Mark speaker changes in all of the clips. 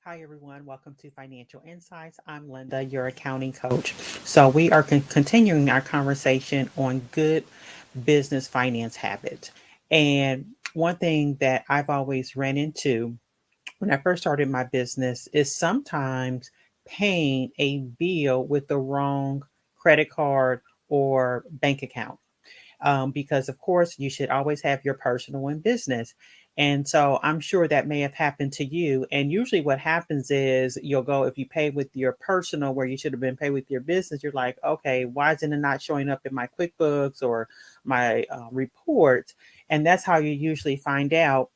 Speaker 1: Hi, everyone. Welcome to Financial Insights. I'm Linda, your accounting coach. So, we are continuing our conversation on good business finance habits. And one thing that I've always ran into when I first started my business is sometimes paying a bill with the wrong credit card or bank account because of course you should always have your personal and business. And so I'm sure that may have happened to you. And usually what happens is you'll go, if you pay with your personal where you should have been paid with your business, you're like, okay, why isn't it not showing up in my QuickBooks or my reports? And that's how you usually find out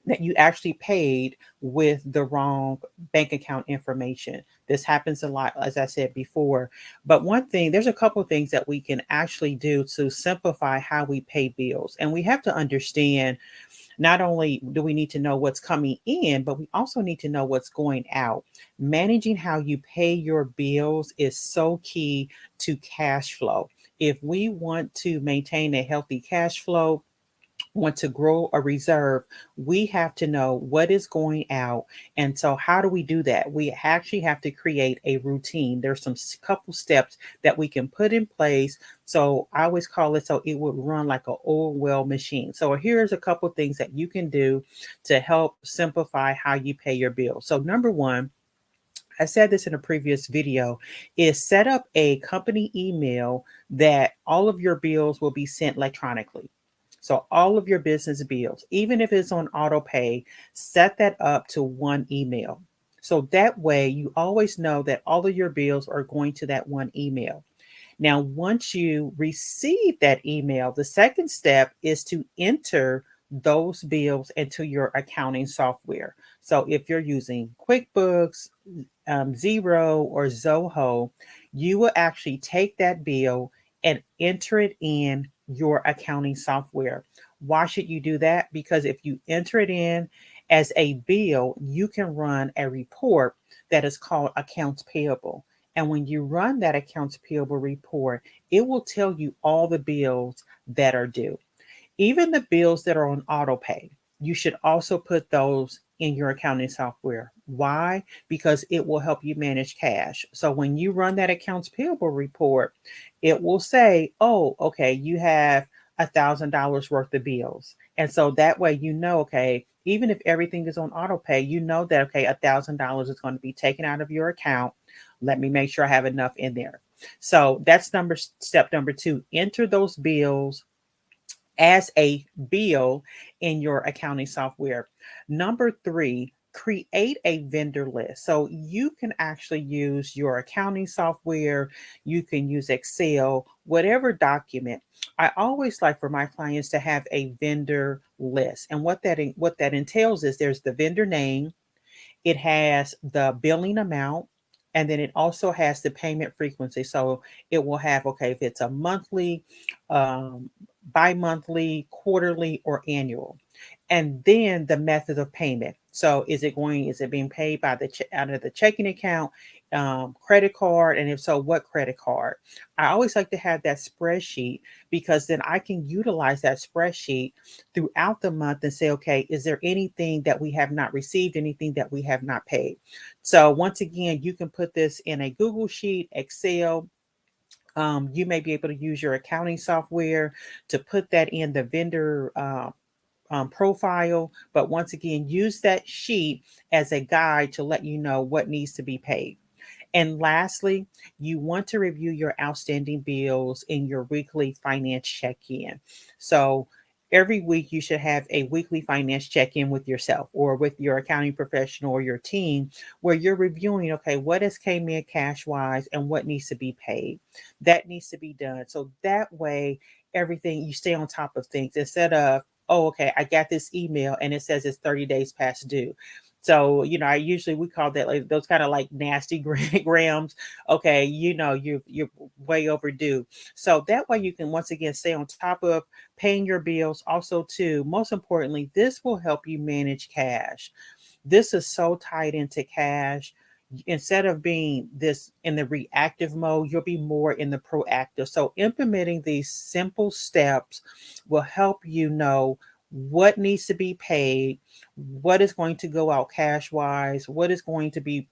Speaker 1: that you actually paid with the wrong bank account information. This happens a lot, as I said before. But one thing, there's a couple of things that we can actually do to simplify how we pay bills. And we have to understand not only do we need to know what's coming in, but we also need to know what's going out. Managing how you pay your bills is so key to cash flow. If we want to maintain a healthy cash flow, want to grow a reserve, we have to know what is going out. And so, how do we do that? We actually have to create a routine. There's some couple steps that we can put in place. So, I always call it so it would run like an oil well machine. So, here's a couple things that you can do to help simplify how you pay your bills. So, number one, I said this in a previous video, is set up a company email that all of your bills will be sent electronically. So all of your business bills, even if it's on auto pay, set that up to one email. So that way you always know that all of your bills are going to that one email. Now, once you receive that email, the second step is to enter those bills into your accounting software. So if you're using QuickBooks, Zero, or Zoho, you will actually take that bill and enter it in your accounting software. Why should you do that? Because if you enter it in as a bill, you can run a report that is called Accounts Payable. And when you run that Accounts Payable report, it will tell you all the bills that are due. Even the bills that are on auto pay, you should also put those in your accounting software. Why? Because it will help you manage cash. So when you run that accounts payable report, it will say, oh, okay, you have $1,000 worth of bills. And so that way you know, okay, even if everything is on auto pay, you know that, okay, $1,000 is going to be taken out of your account. Let me make sure I have enough in there. So that's step number two. Enter those bills as a bill in your accounting software. Number three, create a vendor list. So you can actually use your accounting software, you can use Excel, whatever document. I always like for my clients to have a vendor list. And what that entails is there's the vendor name, it has the billing amount, and then it also has the payment frequency. So it will have, okay, if it's a monthly, um, bi monthly, quarterly, or annual. And then the method of payment. So is it being paid by out of the checking account, credit card? And if so, what credit card? I always like to have that spreadsheet because then I can utilize that spreadsheet throughout the month and say, okay, is there anything that we have not received, anything that we have not paid? So once again, you can put this in a Google Sheet, Excel. You may be able to use your accounting software to put that in the vendor profile. But once again, use that sheet as a guide to let you know what needs to be paid. And lastly, you want to review your outstanding bills in your weekly finance check in. So every week, you should have a weekly finance check in with yourself or with your accounting professional or your team where you're reviewing, okay, what has came in cash wise and what needs to be paid. That needs to be done. So that way, everything you stay on top of things instead of, oh, okay, I got this email and it says it's 30 days past due. So, I usually we call that like those kind of like nasty grams. Okay, you're way overdue. So that way you can once again stay on top of paying your bills. Also, too, most importantly, this will help you manage cash. This is so tied into cash. Instead of being this in the reactive mode, you'll be more in the proactive. So implementing these simple steps will help you know what needs to be paid, what is going to go out cash wise, what is going to be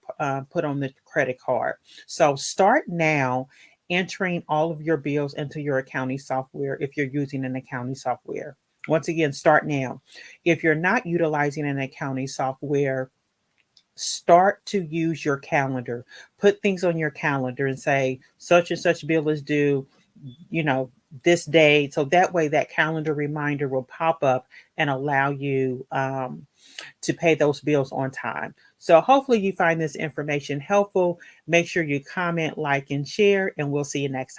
Speaker 1: put on the credit card. So start now entering all of your bills into your accounting software if you're using an accounting software. Once again, start now. If you're not utilizing an accounting software, start to use your calendar. Put things on your calendar and say, such and such bill is due, you know, this day. So that way, that calendar reminder will pop up and allow you to pay those bills on time. So hopefully you find this information helpful. Make sure you comment, like, and share, and we'll see you next time.